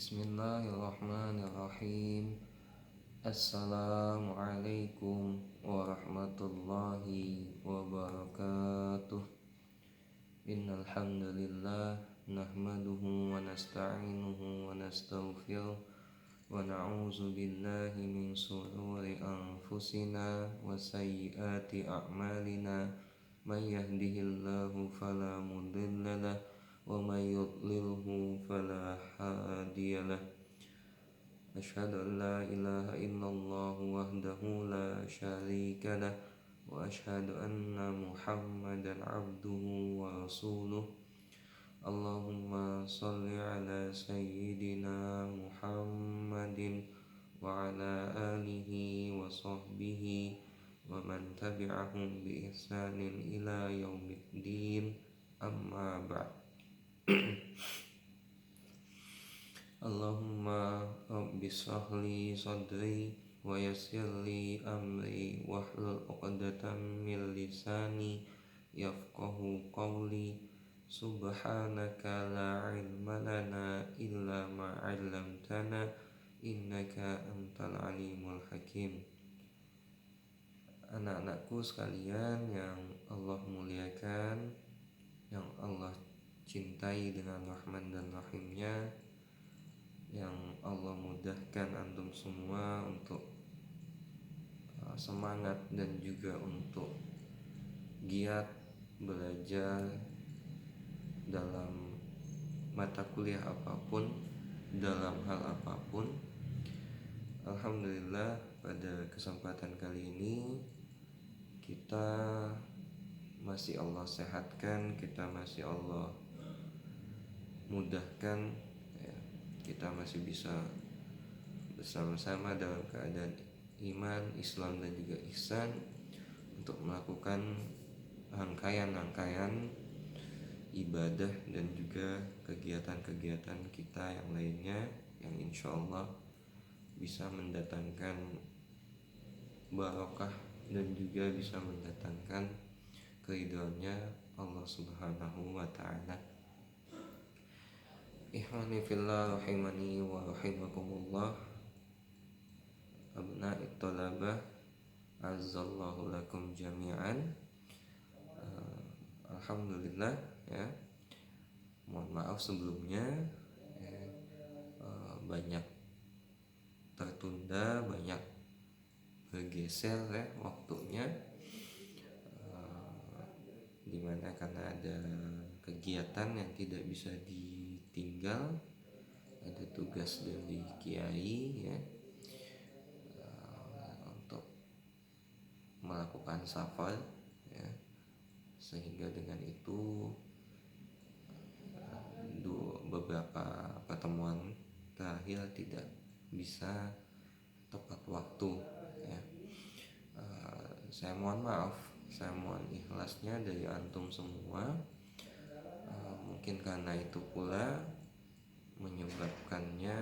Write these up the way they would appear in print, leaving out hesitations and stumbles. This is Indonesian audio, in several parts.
Bismillahirrahmanirrahim. Assalamualaikum warahmatullahi wabarakatuh. Innal hamdalillah nahmaduhu wa nasta'inuhu wa nastaghfiruh wa na'udzu billahi min shururi anfusina wa sayyiati a'malina. May yahdihillahu fala mudilla lahu wa may yudlilhu fala hadiyalah. Asyhadu an la ilaha illallah wahdahu la syarika lah wa asyhadu anna Muhammadan abduhu wa rasuluh. Allahumma shalli ala sayyidina Muhammadin wa ala alihi wa sahbihi wa man tabi'ahum bi ihsanin ila yaumiddin. Amma ba'd. Allahumma rabbi shrahli sadri wa yassirli amri wahlul 'uqdatam min lisani yafqahu qawli. Subhanaka la ilma lana illa ma 'allamtana innaka antal alimul hakim. Anak-anakku sekalian yang Allah muliakan, yang Allah cintai dengan rahman dan rahimnya, yang Allah mudahkan antum semua untuk semangat dan juga untuk giat belajar dalam mata kuliah apapun, dalam hal apapun. Alhamdulillah, pada kesempatan kali ini kita masih Allah sehatkan, kita masih Allah mudahkan, ya, kita masih bisa bersama-sama dalam keadaan iman, Islam dan juga ihsan untuk melakukan rangkaian-rangkaian ibadah dan juga kegiatan-kegiatan kita yang lainnya yang insya Allah bisa mendatangkan barokah dan juga bisa mendatangkan keridhaannya Allah Subhanahu wa ta'ala. Ikhwani fillah rahimani wa rahimakumullah. Abna'i thalabah azzallahu lakum jami'an. Alhamdulillah, ya. Mohon maaf sebelumnya, banyak tertunda, banyak bergeser, ya, waktunya, dimana karena ada kegiatan yang tidak bisa ditinggal, ada tugas dari kiai, ya, untuk melakukan safar, ya, sehingga dengan itu beberapa pertemuan terakhir tidak bisa tepat waktu, ya. Saya mohon maaf, saya mohon ikhlasnya dari antum semua. Mungkin karena itu pula menyebabkannya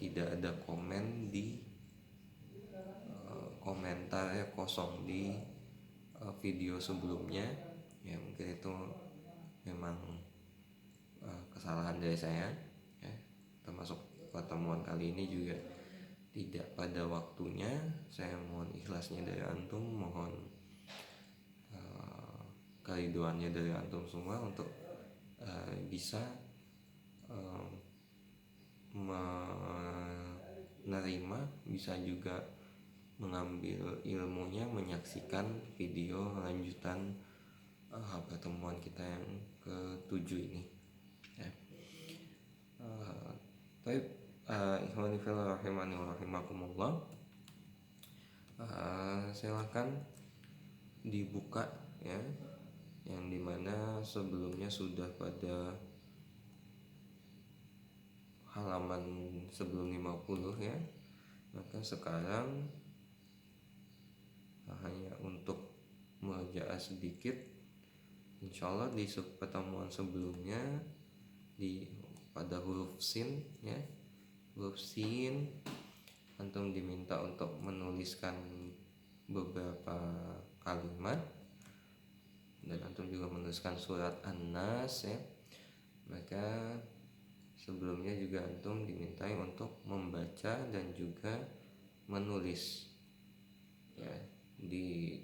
tidak ada komen di komentar, ya, kosong di video sebelumnya, ya. Mungkin itu memang kesalahan dari saya, ya. Termasuk pertemuan kali ini juga tidak pada waktunya. Saya mohon ikhlasnya dari antum, mohon keriduannya dari antum semua untuk bisa menerima, bisa juga mengambil ilmunya, menyaksikan video lanjutan pertemuan kita yang ke-7 ini, ya. Baik, ikhwani fillah rahimani wa rahimakumullah. Silakan dibuka, ya, yang dimana sebelumnya sudah pada halaman sebelum 50, ya. Maka sekarang hanya untuk merajaah sedikit, insyaallah di pertemuan sebelumnya pada huruf sin, ya, huruf sin antum diminta untuk menuliskan beberapa kalimat, dan antum juga menuliskan surat An-Nas, ya. Maka sebelumnya juga antum dimintai untuk membaca dan juga menulis ya. Di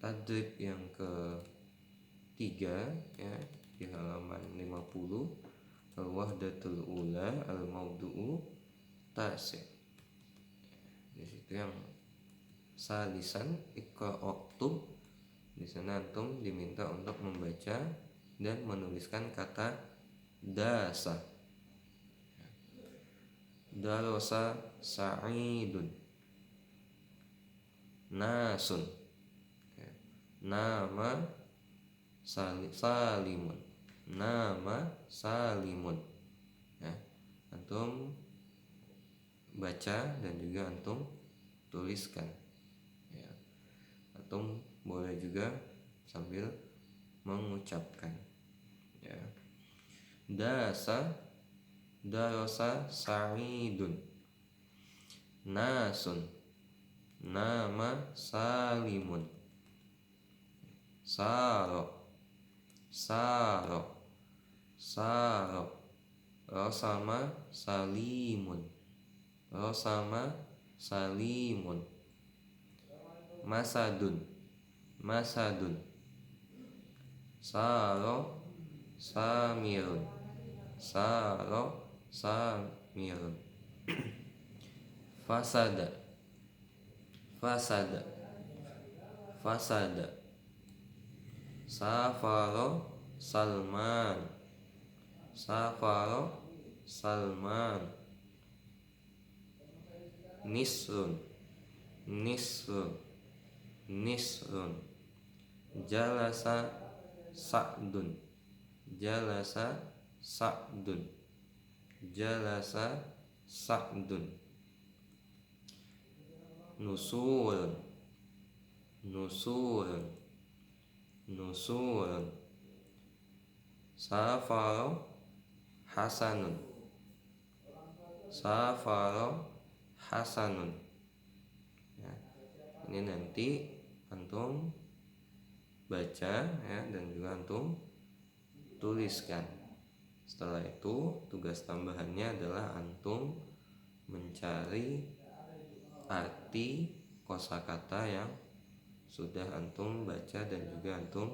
tadrib yang ketiga ya, di halaman 50, al-wahdatul ula al-maudu'u tasi'. Di situ yang salisan iqra'tu, di sana antum diminta untuk membaca dan menuliskan kata dasa. Darasa sa'idun, nasun, nama salimun, nama salimun ya. Antum baca dan juga antum tuliskan ya. Antum boleh juga sambil mengucapkan ya. Darasa sa'idun, nasun, nama salimun, saro, rosama salimun, masadun, saro samirun, fasada, safaro salman, nisrun, jalasa sa'dun, nusurun, safaro hasanun, ya. Ini nanti antum baca ya, dan juga antum tuliskan. Setelah itu tugas tambahannya adalah antum mencari arti kosakata yang sudah antum baca dan juga antum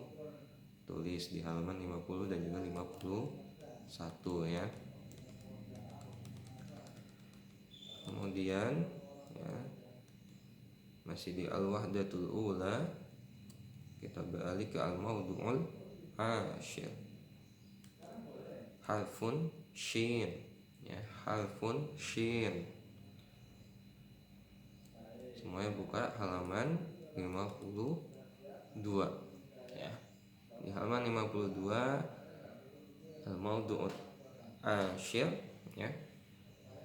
tulis di halaman 50 dan juga 51 ya. Kemudian ya, masih di al-wahdatul ula, kita beralih ke al-maudu'ul asyir. Harfun shin ya, harfun shin. Semuanya buka halaman 52 ya. Di halaman 52 al-maudu'ul asyir ya,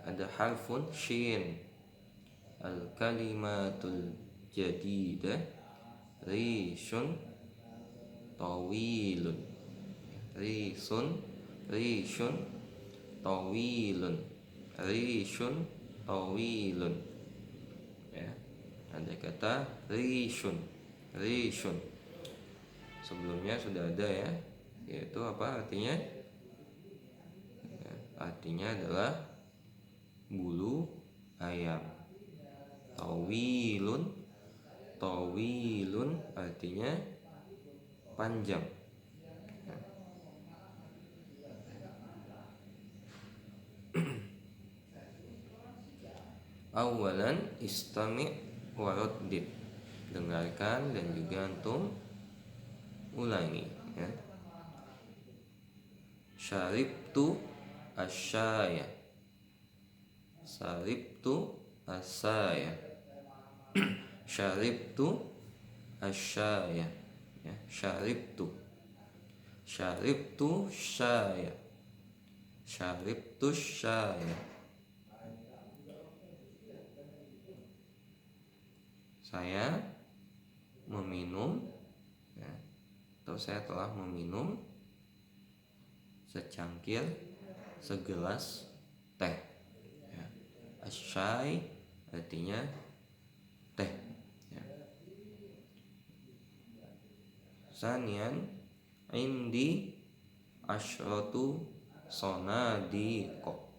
ada harfun shin. Al-kalimatul jadidah rishun tawilun, rishun tawilun ya. Ada kata rishun. Sebelumnya sudah ada ya, yaitu apa artinya? Ya, artinya adalah bulu ayam. Tawilun artinya panjang. Awalan istami' waraddid, dengarkan dan juga antum ulangi ya. Syaribtu asyaya, syaribtu asyaya ya. Syaribtu syaya, saya meminum ya, atau saya telah meminum segelas teh ya. Asyai artinya teh ya. Sanian indi asyratu sonadiqo.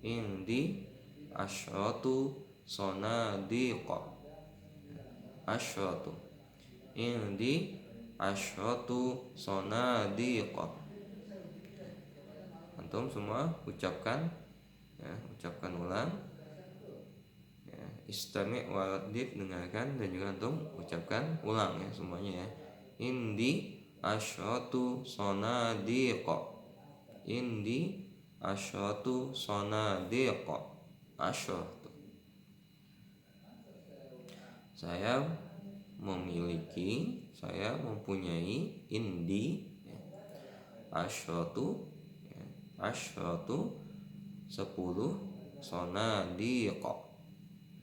Indi asyratu sonadiqo. Asyratu. Indi asyratu sonadiqo. Antum semua ucapkan ya, ucapkan ulang ya, istami' waradif, dengarkan dan juga antum ucapkan ulang ya semuanya ya. Indi asyratu sonadiqo. Indi asyratu sonadiqo. Asyratu. Saya memiliki, saya mempunyai, indi ya, asyratu ya, asyratu 10 sonadiqo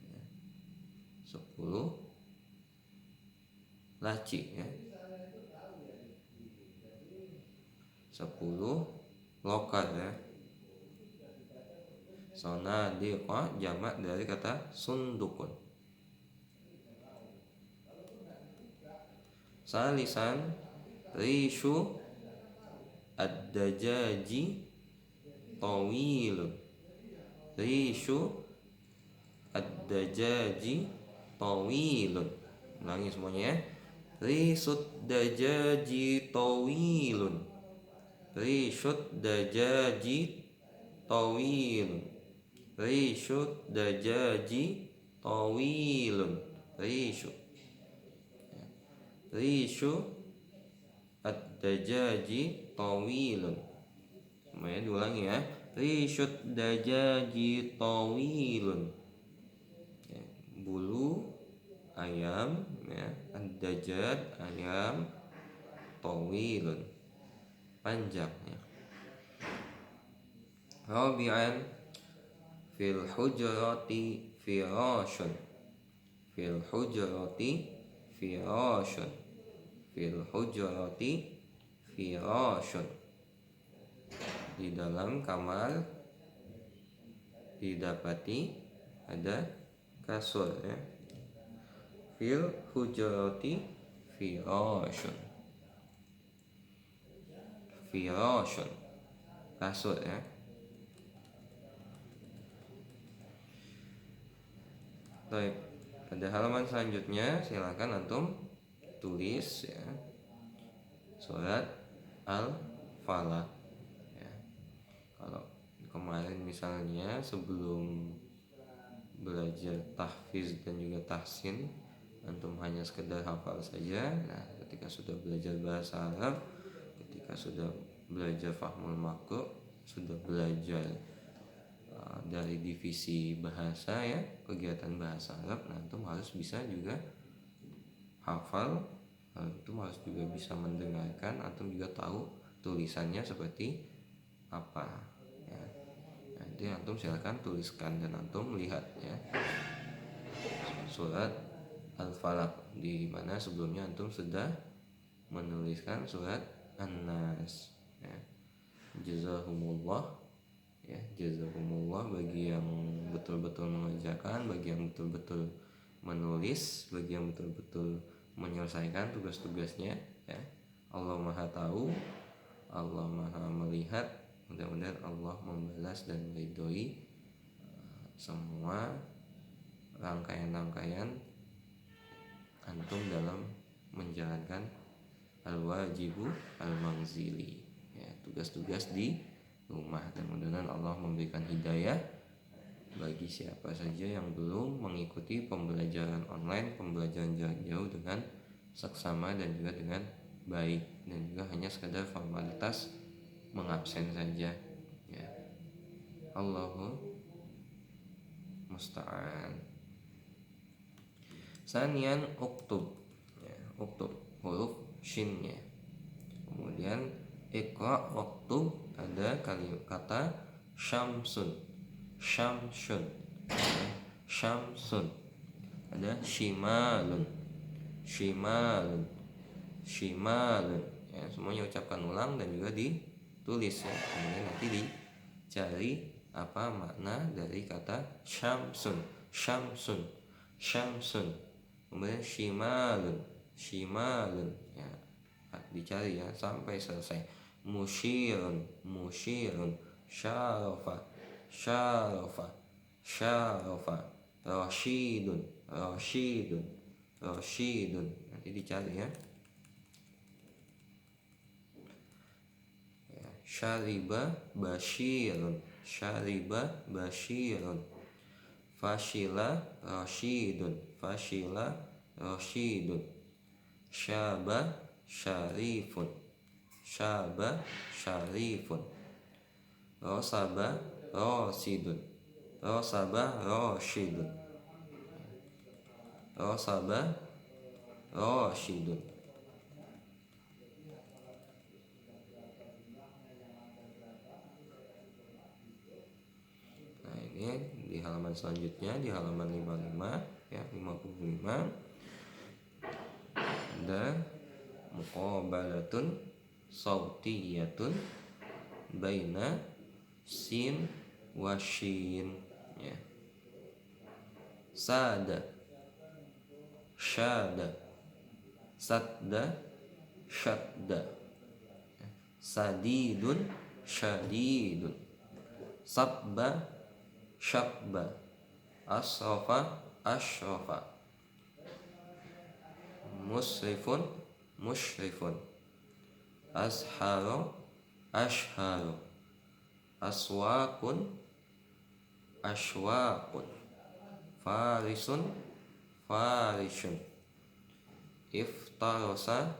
ya, 10 laci ya, 10 lokal ya. Sonadiqo jamak dari kata sundukun. Salisan rishu ad-dajaji tawilun. Rishu ad-dajaji tawilun. Ulangi semuanya ya. Risud dajaji tawilun. Rishud dajaji tawilun. Rishud dajaji tawilun. Rishu ad-dajaji tawilun. Semuanya diulangi ya. Rishud dajaji tawilun ya, bulu ayam ya, ad-dajjaj ayam, tawilun panjang ya. Rabi'an fil hujrati firashun. Fil hujrati firashun. Fil hujrati firashun. Di dalam kamar didapati ada kasur ya. Fil hujrati firashun. Firashun kasur ya. Baik, pada halaman selanjutnya silakan antum tulis ya surat Al-Falaq ya. Kalau kemarin misalnya sebelum belajar tahfiz dan juga tahsin antum hanya sekedar hafal saja. Nah, ketika sudah belajar bahasa Arab, ketika sudah belajar fahmul maqru', sudah belajar dari divisi bahasa ya, kegiatan bahasa Arab, nah antum harus bisa juga hafal, antum harus juga bisa mendengarkan, antum juga tahu tulisannya seperti apa ya. Nanti antum silakan tuliskan dan antum lihat ya surat Al-Falaq, di mana sebelumnya antum sudah menuliskan surat An-Nas ya. Jazakumullah ya, jazakumullah bagi yang betul-betul mengerjakan, bagi yang betul-betul menulis, bagi yang betul-betul menyelesaikan tugas-tugasnya ya. Allah Maha tahu, Allah Maha melihat. Mudah-mudahan Allah membalas dan meridhoi semua rangkaian-rangkaian antum dalam menjalankan al-wajibu al-manzili ya, tugas-tugas di rumah. Dan mudah-mudahan Allah memberikan hidayah bagi siapa saja yang belum mengikuti pembelajaran online, pembelajaran jarak jauh dengan seksama dan juga dengan baik, dan juga hanya sekadar formalitas mengabsen saja ya. Allahu musta'an. Sanian uktub ya, uktub huruf shinnya. Kemudian iqra waktub, ada kata syamsun. Syamsun ya, syamsun. Ada shimalun. Shimalun. Shimalun ya, semuanya ucapkan ulang dan juga ditulis ya. Kemudian nanti dicari apa makna dari kata syamsun. Syamsun. Syamsun. Kemudian shimalun. Shimalun ya, dicari ya sampai selesai. musyirun, musyirun, syarafa, syarafa, syarafa, rasyidun, rasyidun, rasyidun. Nanti dicari ya. Syariba basyirun, syariba basyirun, fashila rasyidun, fashila rasyidun, syaba syarifun, syaba syarifun, rosaba rasidun, rosaba rasyidun, rosaba rasyidun. Nah, ini di halaman selanjutnya, di halaman 55 ya, 55 ada muqabalatun sautiyatun baina sin wa shin ya. Sada, syada, sadda, syadda, sadidun, syadidun, sabba, syabba, asrafa, asyrafa, musrifun, musyrifun, asharo, asharo, aswakun, ashwakun, farisun, farisun, iftarosa,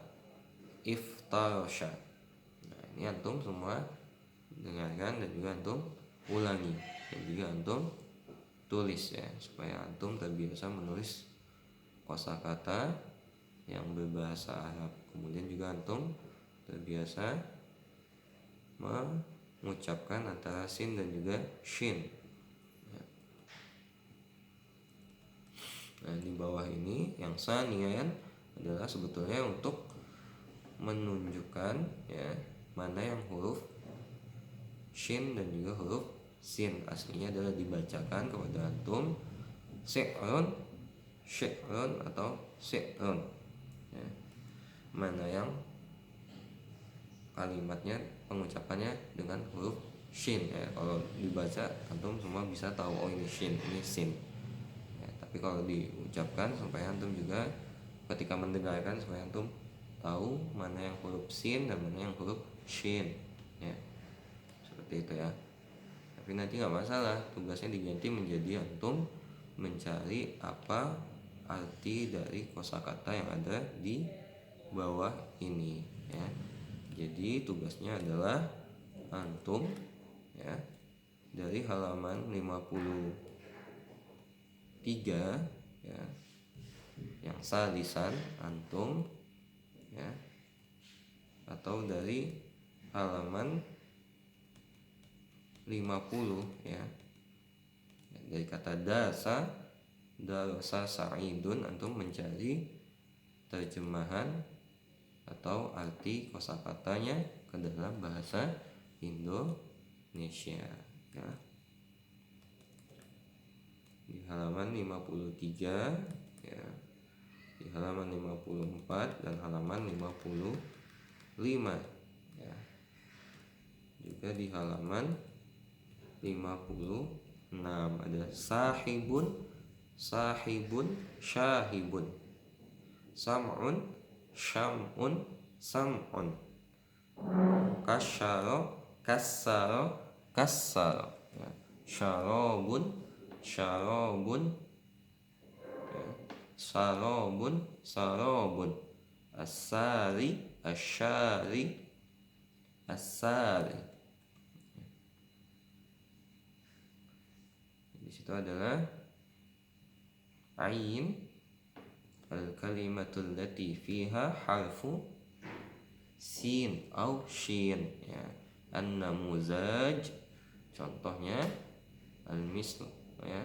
iftarosha. Nah, ini antum semua dengarkan dan juga antum ulangi dan juga antum tulis ya, supaya antum terbiasa menulis kosakata yang berbahasa Arab. Kemudian juga antum terbiasa mengucapkan antara sin dan juga shin. Nah, di bawah ini yang sanian adalah sebetulnya untuk menunjukkan ya mana yang huruf shin dan juga huruf sin. Aslinya adalah dibacakan kepada antum syi'run, syi'run atau syi'run ya. Mana yang kalimatnya pengucapannya dengan huruf shin ya. Kalau dibaca antum semua bisa tahu oh ini shin, ini sin ya. Tapi kalau diucapkan supaya antum juga ketika mendengarkan supaya antum tahu mana yang huruf sin dan mana yang huruf shin ya, seperti itu ya. Tapi nanti nggak masalah, tugasnya diganti menjadi antum mencari apa arti dari kosakata yang ada di bawah ini ya. Jadi tugasnya adalah antum ya dari halaman 53 ya, yang salisan antum ya, atau dari halaman 50 ya, dari kata dasa, darasa sa'idun, antum mencari terjemahan atau arti kosakatanya ke dalam bahasa Indonesia ya. Di halaman 53 ya, di halaman 54 dan halaman 55 ya. Juga di halaman 56 ada sahibun, sahibun, syahibun, sam'un, syam'un, sam'un, kasyara, kassara, kassara ya. Syarabun, syarabun ya. Sarabun, sarabun, as-sari, asyari, as-sari. Di situ adalah ain, al-kalimatul lati fiha harfu sin au shin ya. An-namuzaj contohnya al-misl ya.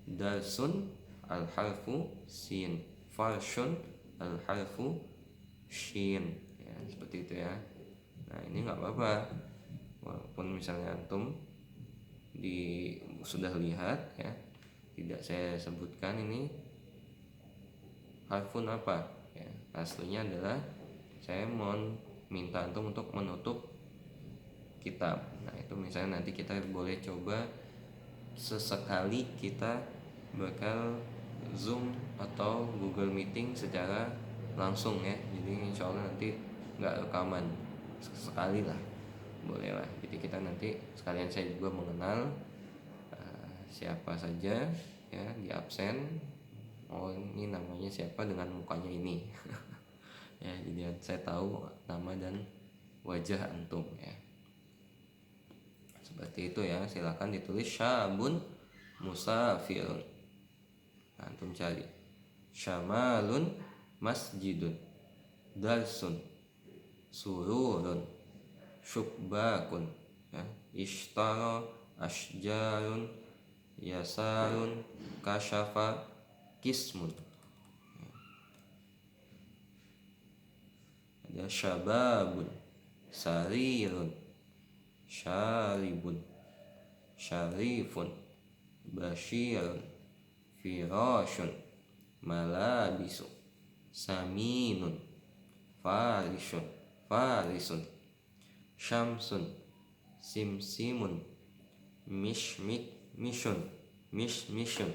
Darsun al-harfu sin, farshun al-harfu shin ya, seperti itu ya. Nah, ini nggak apa-apa walaupun misalnya antum sudah lihat ya, tidak saya sebutkan ini harfun apa ya. Aslinya adalah saya mohon minta antum untuk menutup kitab. Nah itu misalnya nanti kita boleh coba sesekali kita bakal Zoom atau Google Meeting secara langsung ya. Jadi insya Allah nanti nggak rekaman, sekali lah boleh lah. Jadi kita nanti sekalian saya juga mengenal siapa saja ya di absen. Oh ini namanya siapa dengan mukanya ini ya, jadi saya tahu nama dan wajah antum ya. Seperti itu ya, silakan ditulis syabun musafirun. Nah, antum cari syamalun masjidun, darsun, sururun, syukbakun ya, ishtara, ashjarun, yasarun, kasyafa, kismun. Ada syababun, sarirun, syaribun, syarifun, basyirun, firashun, malabisu, saminun, farishun, farisun, syamsun, simsimun, mishmishun, mishmishun,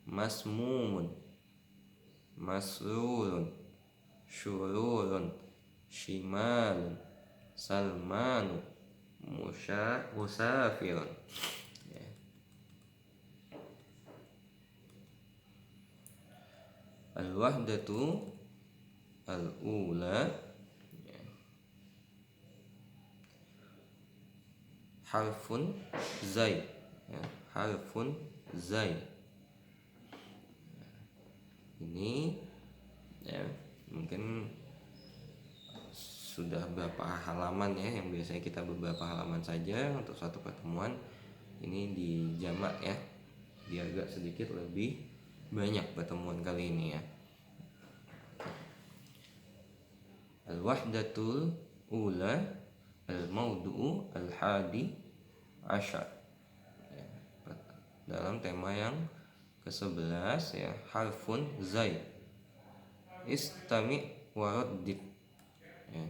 masmumun, masrurun, syururun, shimalun, salmanu, musafirun ya. Al-wahdatu al-ula ya. Harfun zai ya. Harfun zai ini ya, mungkin sudah beberapa halaman ya, yang biasanya kita beberapa halaman saja untuk satu pertemuan. Ini di jamak ya, dia agak sedikit lebih banyak pertemuan kali ini ya. Al-wahdatul ula al-maudu'u al-hadi asyar ya, dalam tema yang ke-11 ya, harfun zai, istami waraddid ya.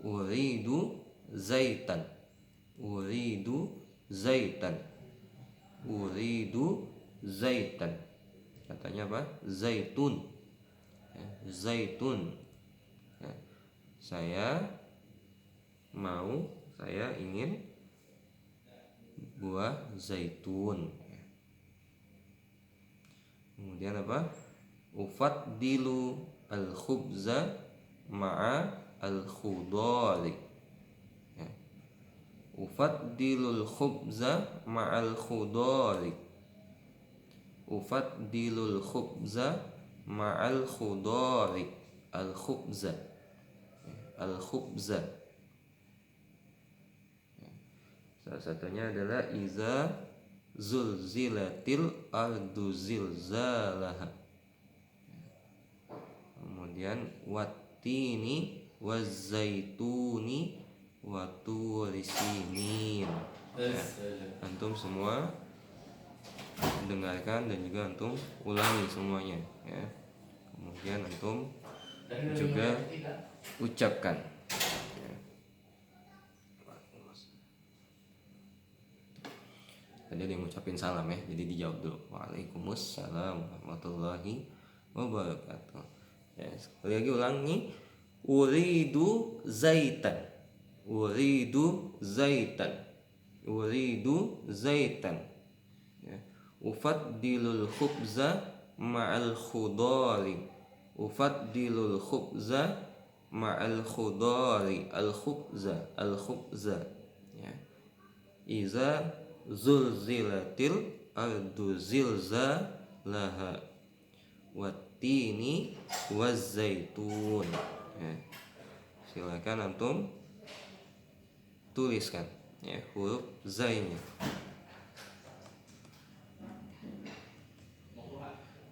Uridu zaitan, uridu zaitan, uridu zaitan. Katanya apa? Zaitun ya, zaitun ya. Saya ingin buah zaitun ya. Kemudian apa? Ufaddilu al-khubza ma'a al-khudari ya. Ufaddilul khubza ma'al khudari, ufaddilul khubza ma'al khudari, al-khubza ya. Al-khubza ya. Salah satunya adalah iza zulzilatil ardu zilzalaha. Kemudian wattini wazaituni waturisinin ya. Antum semua dengarkan dan juga antum ulangi semuanya ya. Kemudian antum juga ucapkan ya. Tadi ada yang ngucapin salam ya, jadi dijawab dulu. Waalaikumsalam warahmatullahi wabarakatuh ya. Sekali lagi ulangi, uridu zaitan, uridu zaitan, uridu zaitan ya. Ufaddilul khubza ma'al khudari, ufaddilul khubza ma'al khudari, al khubza, al khubza ya. Iza zulzilatil ardu zilzalaha wattini wazaitun ya. Silakan antum tuliskan ya huruf zainya.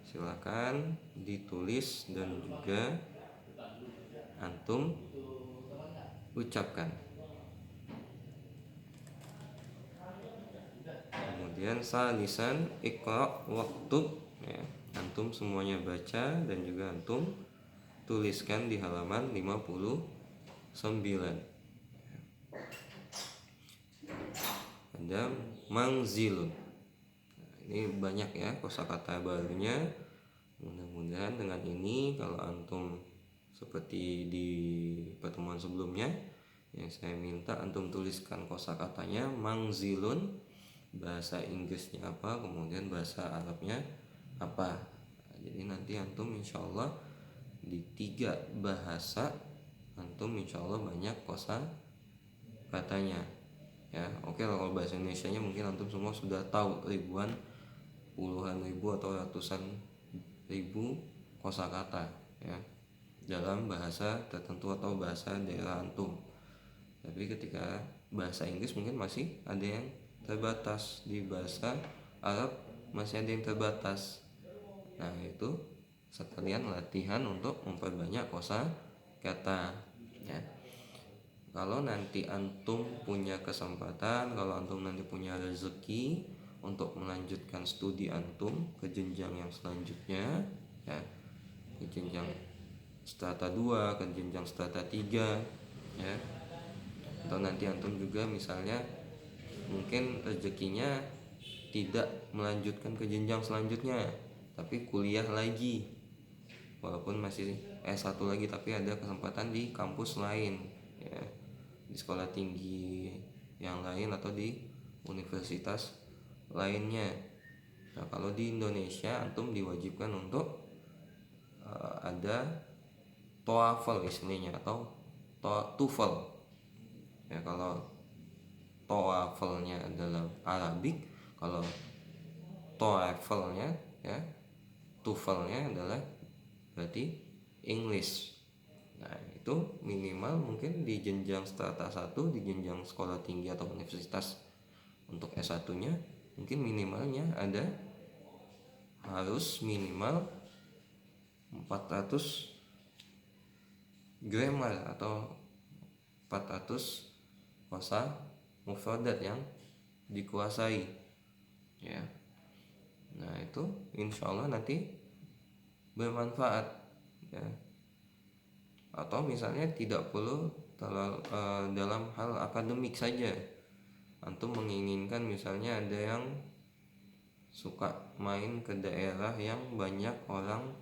Silakan ditulis dan juga antum ucapkan. Kemudian salisan iqra waktub ya. Antum semuanya baca dan juga antum tuliskan di halaman 54. 9. Ada mangzilun. Nah, ini banyak ya kosakata barunya. Mudah-mudahan dengan ini kalau antum seperti di pertemuan sebelumnya yang saya minta antum tuliskan kosakatanya mangzilun, bahasa Inggrisnya apa, kemudian bahasa Arabnya apa. Nah, jadi nanti antum insya Allah di 3 bahasa antum insya Allah banyak kosakatanya ya. Oke, kalau bahasa Indonesianya mungkin antum semua sudah tahu ribuan, puluhan ribu atau ratusan ribu kosakata ya dalam bahasa tertentu atau bahasa daerah antum. Tapi ketika bahasa Inggris mungkin masih ada yang terbatas, di bahasa Arab masih ada yang terbatas. Nah, itu sekalian latihan untuk memperbanyak kosakata ya. Kalau nanti antum punya kesempatan, kalau antum nanti punya rezeki untuk melanjutkan studi antum ke jenjang yang selanjutnya ya, ke jenjang strata 2, ke jenjang strata 3 ya. Atau nanti antum juga misalnya mungkin rezekinya tidak melanjutkan ke jenjang selanjutnya tapi kuliah lagi, walaupun masih S1 lagi tapi ada kesempatan di kampus lain ya, di sekolah tinggi yang lain atau di universitas lainnya. Nah, kalau di Indonesia antum diwajibkan untuk ada TOEFL istilahnya atau TOEFL ya. Kalau TOEFL-nya adalah Arabik, kalau TOEFL-nya ya, TOEFL-nya adalah berarti English. Nah, itu minimal mungkin di jenjang strata 1, di jenjang sekolah tinggi atau universitas untuk S1-nya mungkin minimalnya ada harus minimal 400 grammar atau 400 kosa mufradat yang dikuasai ya. Nah, itu insya Allah nanti bermanfaat ya. Atau misalnya tidak perlu dalam hal akademik saja, antum menginginkan misalnya ada yang suka main ke daerah yang banyak orang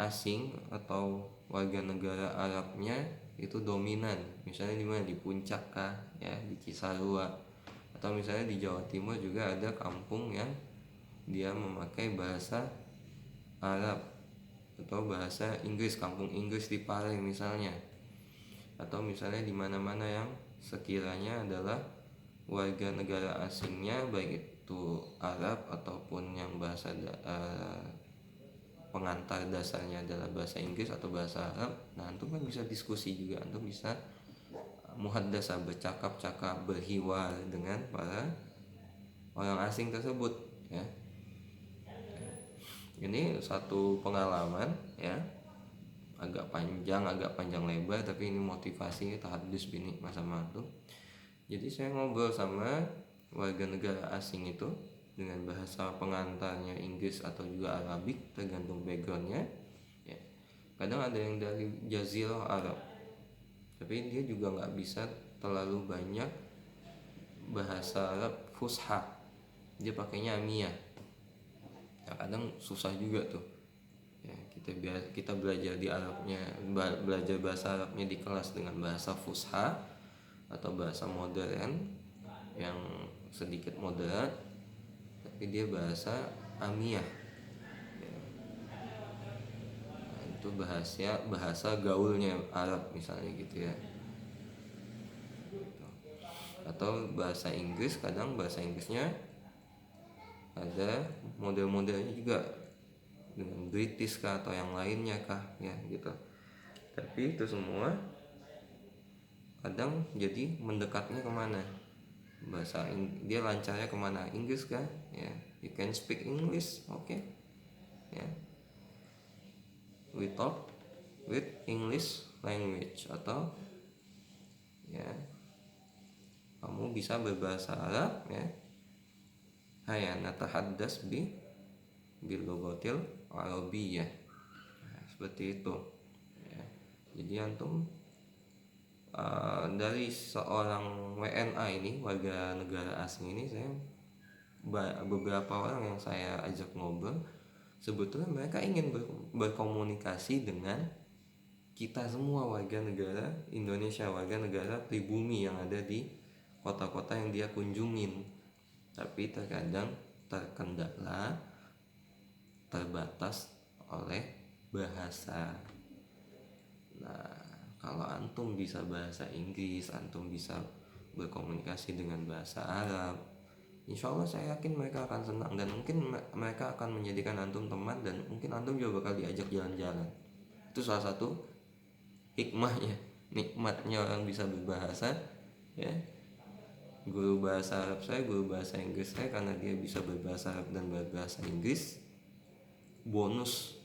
asing atau warga negara Arabnya itu dominan, misalnya di mana, di Puncak kah ya, di Cisarua, atau misalnya di Jawa Timur juga ada kampung yang dia memakai bahasa Arab atau bahasa Inggris, kampung Inggris di Pare misalnya. Atau misalnya di mana-mana yang sekiranya adalah warga negara asingnya, baik itu Arab ataupun yang bahasa pengantar dasarnya adalah bahasa Inggris atau bahasa Arab. Nah, antum kan bisa diskusi juga, antum bisa muhaddasah, bercakap-cakap, berhiwar dengan para orang asing tersebut ya. Ini satu pengalaman ya, agak panjang lebar, tapi ini motivasi tahadus bini masa matu. Jadi saya ngobrol sama warga negara asing itu dengan bahasa pengantarnya Inggris atau juga Arabik, tergantung backgroundnya ya. Kadang ada yang dari Jazirah Arab, tapi dia juga nggak bisa terlalu banyak bahasa Arab fusha, dia pakainya amiyah ya. Kadang susah juga tuh ya, kita belajar di Arabnya, belajar bahasa Arabnya di kelas dengan bahasa fusha atau bahasa modern yang sedikit moderat, tapi dia bahasa amiyah ya. Nah, itu bahasa gaulnya Arab misalnya gitu ya. Atau bahasa Inggris, kadang bahasa Inggrisnya ada model-modelnya juga dengan British kah atau yang lainnya kah ya gitu. Tapi itu semua kadang jadi mendekatnya kemana, dia lancarnya kemana, Inggris kah ya, you can speak English, okay ya, we talk with English language, atau ya kamu bisa berbahasa Arab ya, haya natahaddas bil lughatil arabiyyah. Nah, seperti itu ya. Jadi antum dari seorang WNA ini, warga negara asing ini, saya beberapa orang yang saya ajak ngobrol, sebetulnya mereka ingin berkomunikasi dengan kita semua warga negara Indonesia, warga negara pribumi yang ada di kota-kota yang dia kunjungin, tapi terkadang terkendala, terbatas oleh bahasa. Nah, kalau antum bisa bahasa Inggris, antum bisa berkomunikasi dengan bahasa Arab, insya Allah saya yakin mereka akan senang, dan mungkin mereka akan menjadikan antum teman, dan mungkin antum juga bakal diajak jalan-jalan. Itu salah satu hikmahnya, nikmatnya orang bisa berbahasa, ya. Guru bahasa Arab saya, guru bahasa Inggris saya, karena dia bisa berbahasa Arab dan berbahasa Inggris, bonus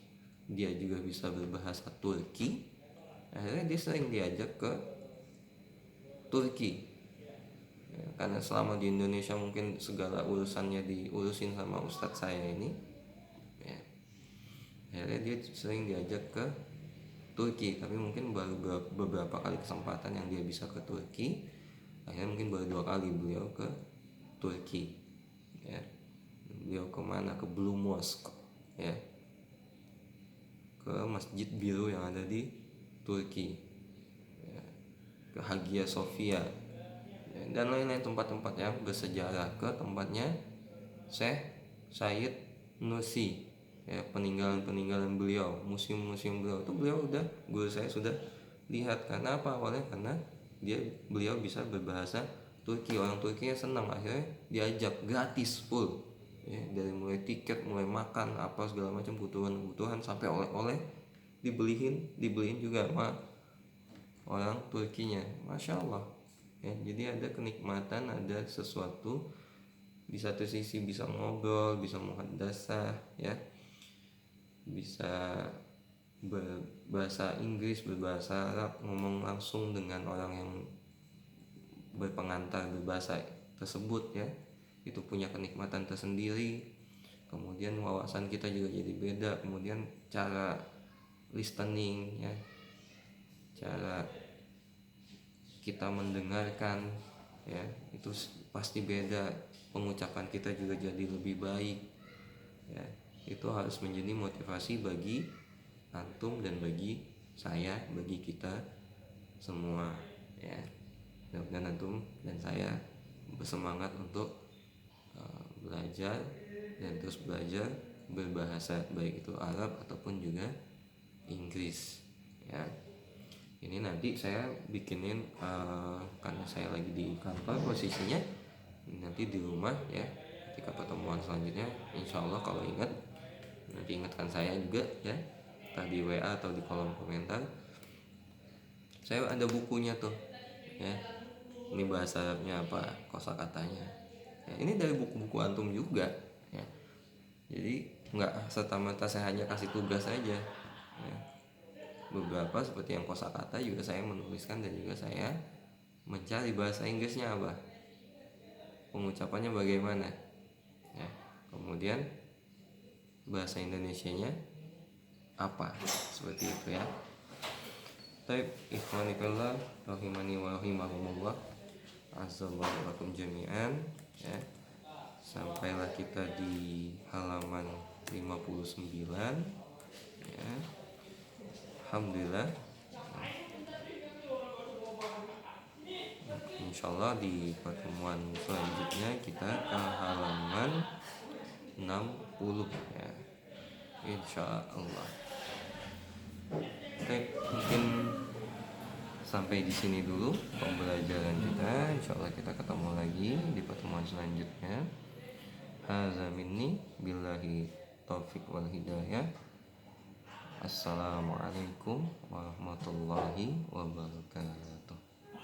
dia juga bisa berbahasa Turki. Akhirnya dia sering diajak ke Turki, ya, karena selama di Indonesia mungkin segala urusannya diurusin sama ustadz saya ini, ya. Akhirnya dia sering diajak ke Turki, tapi mungkin baru beberapa kali kesempatan yang dia bisa ke Turki. Akhirnya mungkin baru 2 kali beliau ke Turki, ya. Beliau kemana? Ke Blue Mosque, ya, ke Masjid Biru yang ada di Turki, ya, ke Hagia Sophia, ya, dan lain-lain tempat-tempat yang bersejarah, ke tempatnya Syekh Said Nursi, ya, peninggalan beliau, museum-museum beliau itu guru saya sudah lihat. Karena apa? Awalnya karena beliau bisa berbahasa Turki, orang Turkinya senang, akhirnya diajak gratis full, ya, dari mulai tiket, mulai makan, apa segala macam kebutuhan sampai oleh-oleh dibeliin juga sama orang Turkinya, masya Allah, ya. Jadi ada kenikmatan, ada sesuatu. Di satu sisi bisa ngobrol, bisa muhadasah, ya, bisa berbahasa Inggris, berbahasa Arab, ngomong langsung dengan orang yang berpengantar berbahasa tersebut, ya, itu punya kenikmatan tersendiri. Kemudian wawasan kita juga jadi beda, kemudian cara listening, ya, cara kita mendengarkan, ya, itu pasti beda. Pengucapan kita juga jadi lebih baik, ya. Itu harus menjadi motivasi bagi antum dan bagi saya, bagi kita semua, ya. Mudah-mudahan antum dan saya bersemangat untuk belajar dan terus belajar berbahasa, baik itu Arab ataupun juga Inggris, ya. Ini nanti saya bikinin, karena saya lagi di kantor posisinya, nanti di rumah, ya, ketika pertemuan selanjutnya, insya Allah kalau ingat nanti ingatkan saya juga, ya, entah di WA atau di kolom komentar. Saya ada bukunya tuh, ya, ini bahasa Arabnya apa, kosakatanya, ya, ini dari buku-buku antum juga, ya. Jadi nggak serta-merta saya hanya kasih tugas aja, ya. Beberapa seperti yang kosakata juga saya menuliskan, dan juga saya mencari bahasa Inggrisnya apa, pengucapannya bagaimana, ya. Kemudian bahasa Indonesianya apa, seperti itu, ya. Taib ikhwani fillah rahimani wa rahimakumullah, azallahu lakum jami'an, ya. Sampailah kita di halaman 59, ya. Alhamdulillah. Insyaallah di pertemuan selanjutnya kita ke halaman 60, ya, insyaallah. Baik, mungkin sampai di sini dulu pembelajaran kita. Insyaallah kita ketemu lagi di pertemuan selanjutnya. Hadza minni billahi taufik wal hidayah. Assalamualaikum warahmatullahi wabarakatuh.